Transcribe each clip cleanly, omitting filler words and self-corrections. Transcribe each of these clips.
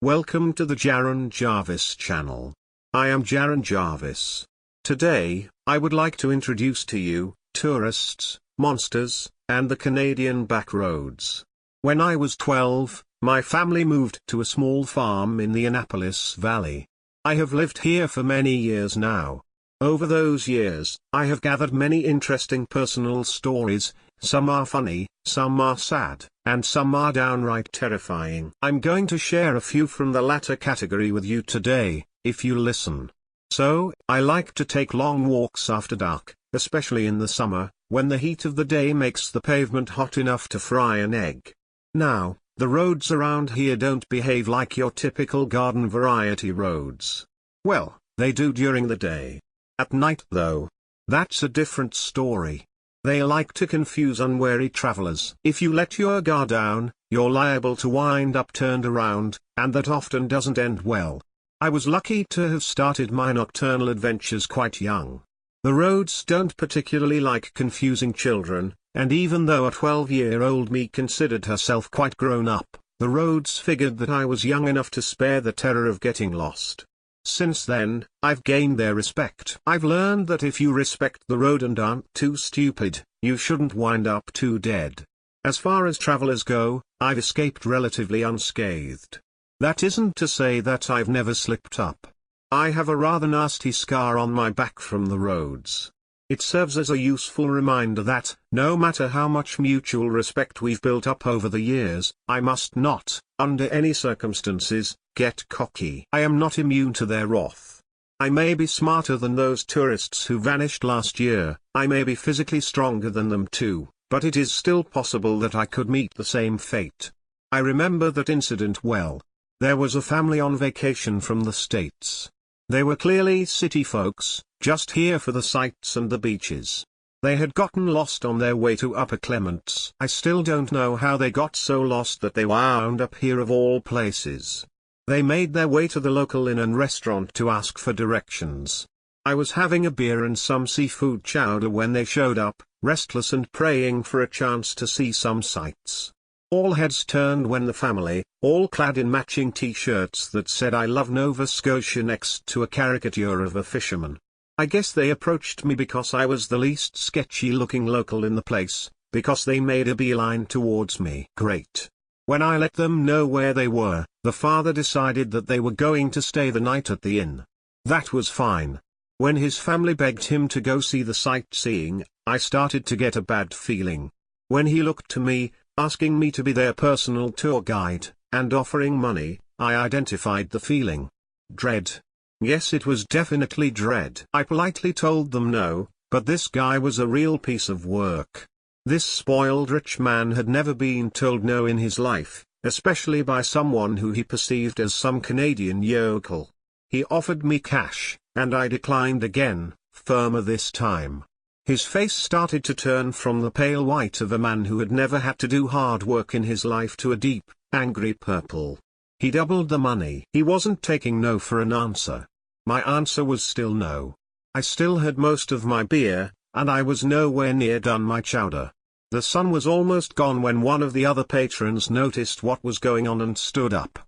Welcome to the Jaron Jarvis channel. I am Jaron Jarvis. Today, I would like to introduce to you, tourists, monsters, and the Canadian Backroads. When I was 12, my family moved to a small farm in the Annapolis Valley. I have lived here for many years now. Over those years, I have gathered many interesting personal stories. Some are funny, some are sad, and some are downright terrifying. I'm going to share a few from the latter category with you today, if you listen. So, I like to take long walks after dark, especially in the summer, when the heat of the day makes the pavement hot enough to fry an egg. Now, the roads around here don't behave like your typical garden variety roads. Well, they do during the day. At night though, that's a different story. They like to confuse unwary travelers. If you let your guard down, you're liable to wind up turned around, and that often doesn't end well. I was lucky to have started my nocturnal adventures quite young. The roads don't particularly like confusing children, and even though a 12-year-old me considered herself quite grown up, the roads figured that I was young enough to spare the terror of getting lost. Since then, I've gained their respect. I've learned that if you respect the road and aren't too stupid, you shouldn't wind up too dead. As far as travelers go, I've escaped relatively unscathed. That isn't to say that I've never slipped up. I have a rather nasty scar on my back from the roads. It serves as a useful reminder that, no matter how much mutual respect we've built up over the years, I must not, under any circumstances, get cocky. I am not immune to their wrath. I may be smarter than those tourists who vanished last year, I may be physically stronger than them too, but it is still possible that I could meet the same fate. I remember that incident well. There was a family on vacation from the States. They were clearly city folks, just here for the sights and the beaches. They had gotten lost on their way to Upper Clements. I still don't know how they got so lost that they wound up here of all places. They made their way to the local inn and restaurant to ask for directions. I was having a beer and some seafood chowder when they showed up, restless and praying for a chance to see some sights. All heads turned when the family, all clad in matching t-shirts that said "I love Nova Scotia" next to a caricature of a fisherman. I guess they approached me because I was the least sketchy-looking local in the place, because they made a beeline towards me. Great. When I let them know where they were, the father decided that they were going to stay the night at the inn. That was fine. When his family begged him to go see the sightseeing, I started to get a bad feeling. When he looked to me, asking me to be their personal tour guide, and offering money, I identified the feeling. Dread. Yes, it was definitely dread. I politely told them no, but this guy was a real piece of work. This spoiled rich man had never been told no in his life, especially by someone who he perceived as some Canadian yokel. He offered me cash, and I declined again, firmer this time. His face started to turn from the pale white of a man who had never had to do hard work in his life to a deep, angry purple. He doubled the money. He wasn't taking no for an answer. My answer was still no. I still had most of my beer, and I was nowhere near done my chowder. The sun was almost gone when one of the other patrons noticed what was going on and stood up.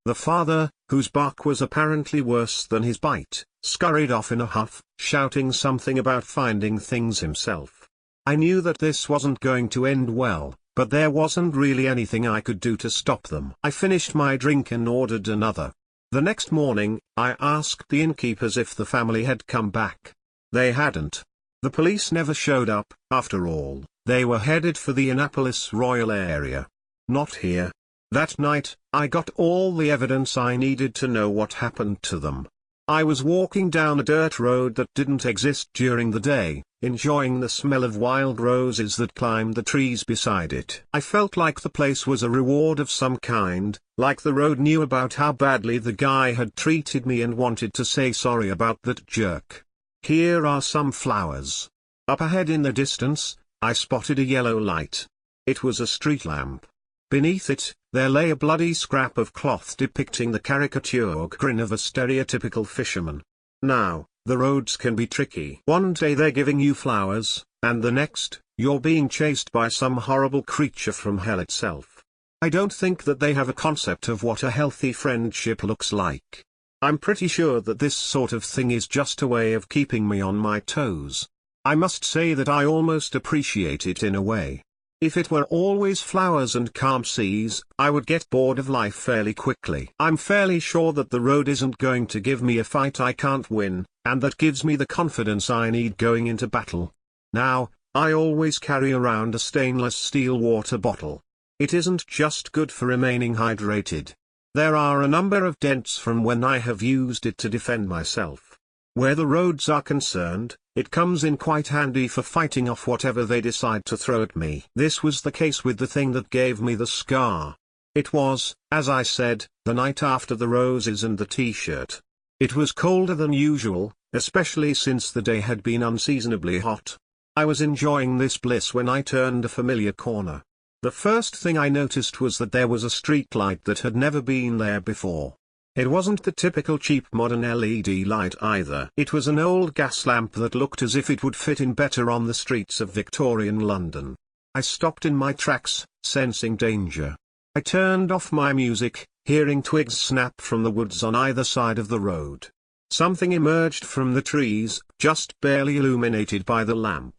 The father, whose bark was apparently worse than his bite, scurried off in a huff, shouting something about finding things himself. I knew that this wasn't going to end well, but there wasn't really anything I could do to stop them. I finished my drink and ordered another. The next morning, I asked the innkeepers if the family had come back. They hadn't. The police never showed up. After all, they were headed for the Annapolis Royal area. Not here. That night, I got all the evidence I needed to know what happened to them. I was walking down a dirt road that didn't exist during the day, enjoying the smell of wild roses that climbed the trees beside it. I felt like the place was a reward of some kind, like the road knew about how badly the guy had treated me and wanted to say sorry about that jerk. Here are some flowers. Up ahead in the distance, I spotted a yellow light. It was a street lamp. Beneath it, there lay a bloody scrap of cloth depicting the caricature grin of a stereotypical fisherman. Now, the roads can be tricky. One day they're giving you flowers, and the next, you're being chased by some horrible creature from hell itself. I don't think that they have a concept of what a healthy friendship looks like. I'm pretty sure that this sort of thing is just a way of keeping me on my toes. I must say that I almost appreciate it in a way. If it were always flowers and calm seas, I would get bored of life fairly quickly. I'm fairly sure that the road isn't going to give me a fight I can't win, and that gives me the confidence I need going into battle. Now, I always carry around a stainless steel water bottle. It isn't just good for remaining hydrated. There are a number of dents from when I have used it to defend myself. Where the roads are concerned, it comes in quite handy for fighting off whatever they decide to throw at me. This was the case with the thing that gave me the scar. It was, as I said, the night after the roses and the t-shirt. It was colder than usual, especially since the day had been unseasonably hot. I was enjoying this bliss when I turned a familiar corner. The first thing I noticed was that there was a street light that had never been there before. It wasn't the typical cheap modern LED light either. It was an old gas lamp that looked as if it would fit in better on the streets of Victorian London. I stopped in my tracks, sensing danger. I turned off my music, hearing twigs snap from the woods on either side of the road. Something emerged from the trees, just barely illuminated by the lamp.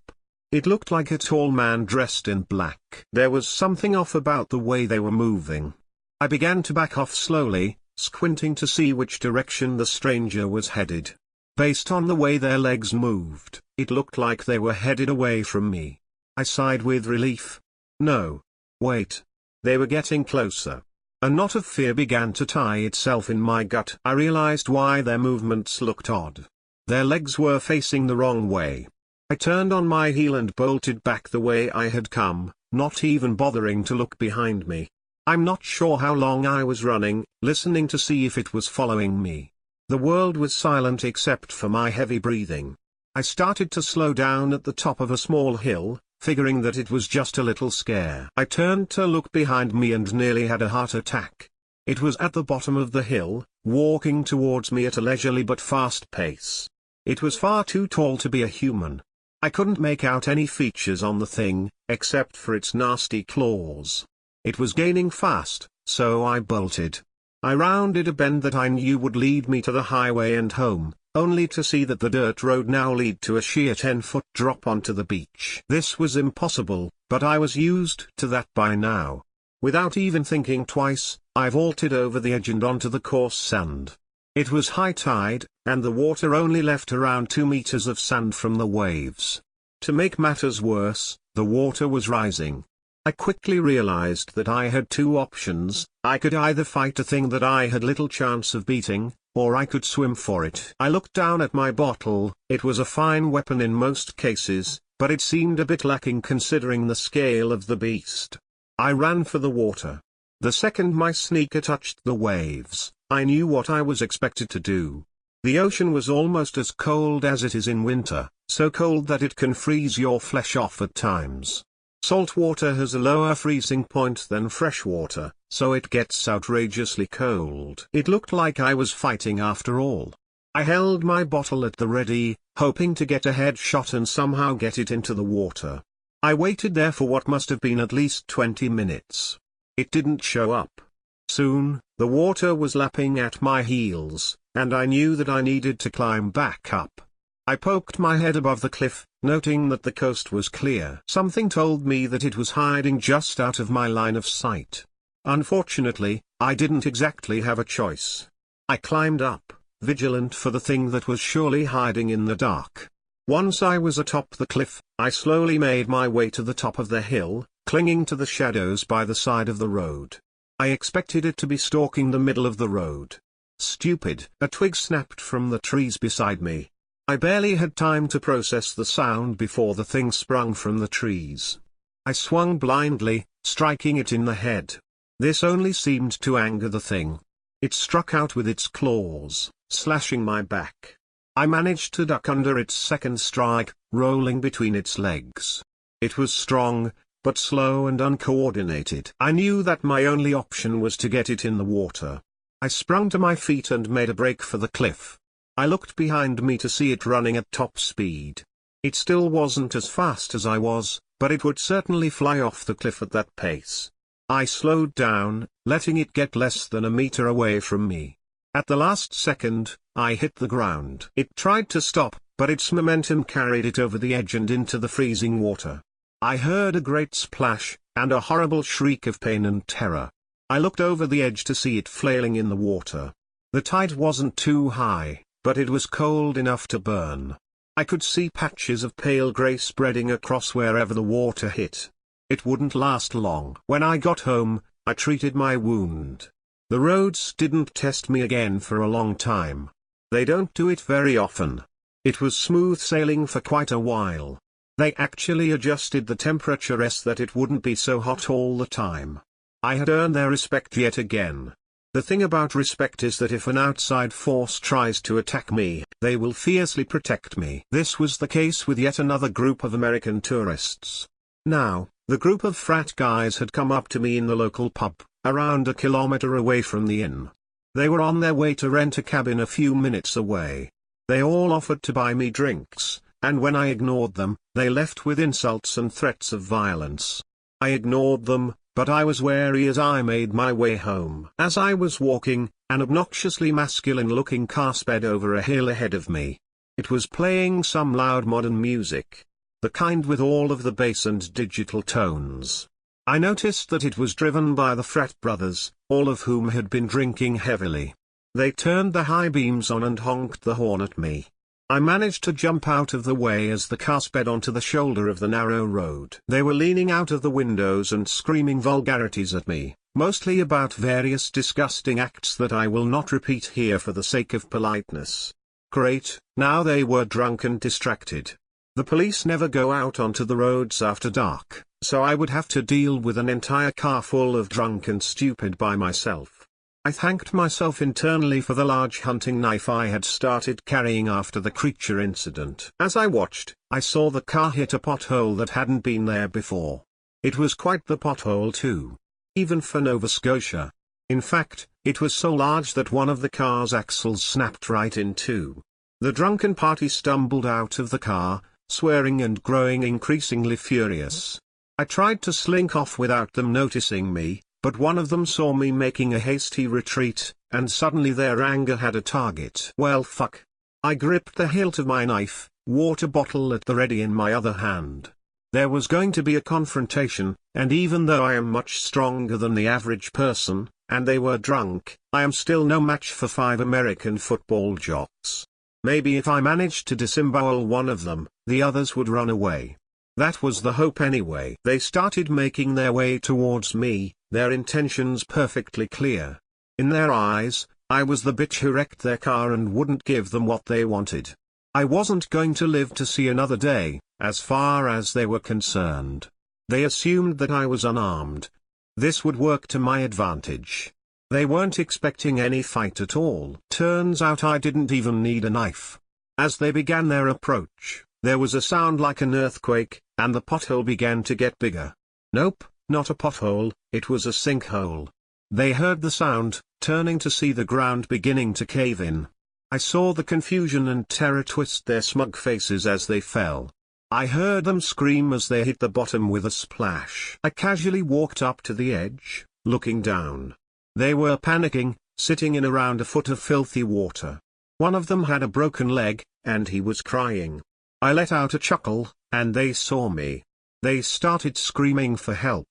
It looked like a tall man dressed in black. There was something off about the way they were moving. I began to back off slowly, squinting to see which direction the stranger was headed. Based on the way their legs moved, it looked like they were headed away from me. I sighed with relief. No. Wait. They were getting closer. A knot of fear began to tie itself in my gut. I realized why their movements looked odd. Their legs were facing the wrong way. I turned on my heel and bolted back the way I had come, not even bothering to look behind me. I'm not sure how long I was running, listening to see if it was following me. The world was silent except for my heavy breathing. I started to slow down at the top of a small hill, figuring that it was just a little scare. I turned to look behind me and nearly had a heart attack. It was at the bottom of the hill, walking towards me at a leisurely but fast pace. It was far too tall to be a human. I couldn't make out any features on the thing, except for its nasty claws. It was gaining fast, so I bolted. I rounded a bend that I knew would lead me to the highway and home, only to see that the dirt road now led to a sheer 10-foot drop onto the beach. This was impossible, but I was used to that by now. Without even thinking twice, I vaulted over the edge and onto the coarse sand. It was high tide, and the water only left around 2 meters of sand from the waves. To make matters worse, the water was rising. I quickly realized that I had two options. I could either fight a thing that I had little chance of beating, or I could swim for it. I looked down at my bottle. It was a fine weapon in most cases, but it seemed a bit lacking considering the scale of the beast. I ran for the water. The second my sneaker touched the waves, I knew what I was expected to do. The ocean was almost as cold as it is in winter, so cold that it can freeze your flesh off at times. Salt water has a lower freezing point than fresh water, so it gets outrageously cold. It looked like I was fighting after all. I held my bottle at the ready, hoping to get a headshot and somehow get it into the water. I waited there for what must have been at least 20 minutes. It didn't show up. Soon, the water was lapping at my heels, and I knew that I needed to climb back up. I poked my head above the cliff, noting that the coast was clear. Something told me that it was hiding just out of my line of sight. Unfortunately, I didn't exactly have a choice. I climbed up, vigilant for the thing that was surely hiding in the dark. Once I was atop the cliff, I slowly made my way to the top of the hill, clinging to the shadows by the side of the road. I expected it to be stalking the middle of the road. Stupid. A twig snapped from the trees beside me. I barely had time to process the sound before the thing sprung from the trees. I swung blindly, striking it in the head. This only seemed to anger the thing. It struck out with its claws, slashing my back. I managed to duck under its second strike, rolling between its legs. It was strong, but slow and uncoordinated. I knew that my only option was to get it in the water. I sprung to my feet and made a break for the cliff. I looked behind me to see it running at top speed. It still wasn't as fast as I was, but it would certainly fly off the cliff at that pace. I slowed down, letting it get less than a meter away from me. At the last second, I hit the ground. It tried to stop, but its momentum carried it over the edge and into the freezing water. I heard a great splash, and a horrible shriek of pain and terror. I looked over the edge to see it flailing in the water. The tide wasn't too high, but it was cold enough to burn. I could see patches of pale grey spreading across wherever the water hit. It wouldn't last long. When I got home, I treated my wound. The roads didn't test me again for a long time. They don't do it very often. It was smooth sailing for quite a while. They actually adjusted the temperature so that it wouldn't be so hot all the time. I had earned their respect yet again. The thing about respect is that if an outside force tries to attack me, they will fiercely protect me. This was the case with yet another group of American tourists. Now, the group of frat guys had come up to me in the local pub, around a kilometer away from the inn. They were on their way to rent a cabin a few minutes away. They all offered to buy me drinks, and when I ignored them, they left with insults and threats of violence. I ignored them, but I was wary as I made my way home. As I was walking, an obnoxiously masculine-looking car sped over a hill ahead of me. It was playing some loud modern music. The kind with all of the bass and digital tones. I noticed that it was driven by the frat brothers, all of whom had been drinking heavily. They turned the high beams on and honked the horn at me. I managed to jump out of the way as the car sped onto the shoulder of the narrow road. They were leaning out of the windows and screaming vulgarities at me, mostly about various disgusting acts that I will not repeat here for the sake of politeness. Great, now they were drunk and distracted. The police never go out onto the roads after dark, so I would have to deal with an entire car full of drunk and stupid by myself. I thanked myself internally for the large hunting knife I had started carrying after the creature incident. As I watched, I saw the car hit a pothole that hadn't been there before. It was quite the pothole too. Even for Nova Scotia. In fact, it was so large that one of the car's axles snapped right in two. The drunken party stumbled out of the car, swearing and growing increasingly furious. I tried to slink off without them noticing me, but one of them saw me making a hasty retreat, and suddenly their anger had a target. Well fuck. I gripped the hilt of my knife, water bottle at the ready in my other hand. There was going to be a confrontation, and even though I am much stronger than the average person, and they were drunk, I am still no match for 5 American football jocks. Maybe if I managed to disembowel one of them, the others would run away. That was the hope anyway. They started making their way towards me, their intentions perfectly clear. In their eyes, I was the bitch who wrecked their car and wouldn't give them what they wanted. I wasn't going to live to see another day, as far as they were concerned. They assumed that I was unarmed. This would work to my advantage. They weren't expecting any fight at all. Turns out I didn't even need a knife. As they began their approach, there was a sound like an earthquake, and the pothole began to get bigger. Nope, not a pothole, it was a sinkhole. They heard the sound, turning to see the ground beginning to cave in. I saw the confusion and terror twist their smug faces as they fell. I heard them scream as they hit the bottom with a splash. I casually walked up to the edge, looking down. They were panicking, sitting in around a foot of filthy water. One of them had a broken leg, and he was crying. I let out a chuckle, and they saw me. They started screaming for help.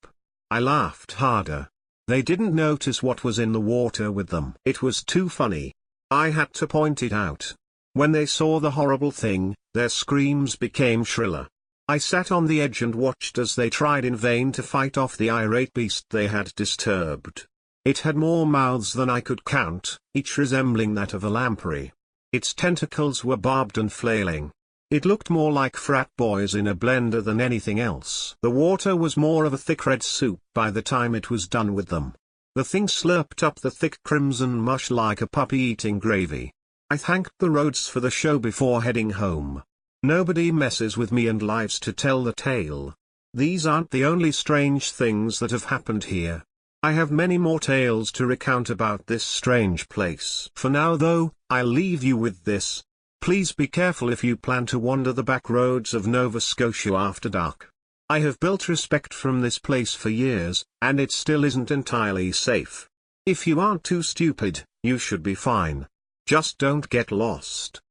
I laughed harder. They didn't notice what was in the water with them. It was too funny. I had to point it out. When they saw the horrible thing, their screams became shriller. I sat on the edge and watched as they tried in vain to fight off the irate beast they had disturbed. It had more mouths than I could count, each resembling that of a lamprey. Its tentacles were barbed and flailing. It looked more like frat boys in a blender than anything else. The water was more of a thick red soup by the time it was done with them. The thing slurped up the thick crimson mush like a puppy eating gravy. I thanked the roads for the show before heading home. Nobody messes with me and lives to tell the tale. These aren't the only strange things that have happened here. I have many more tales to recount about this strange place. For now though, I'll leave you with this. Please be careful if you plan to wander the back roads of Nova Scotia after dark. I have built respect from this place for years, and it still isn't entirely safe. If you aren't too stupid, you should be fine. Just don't get lost.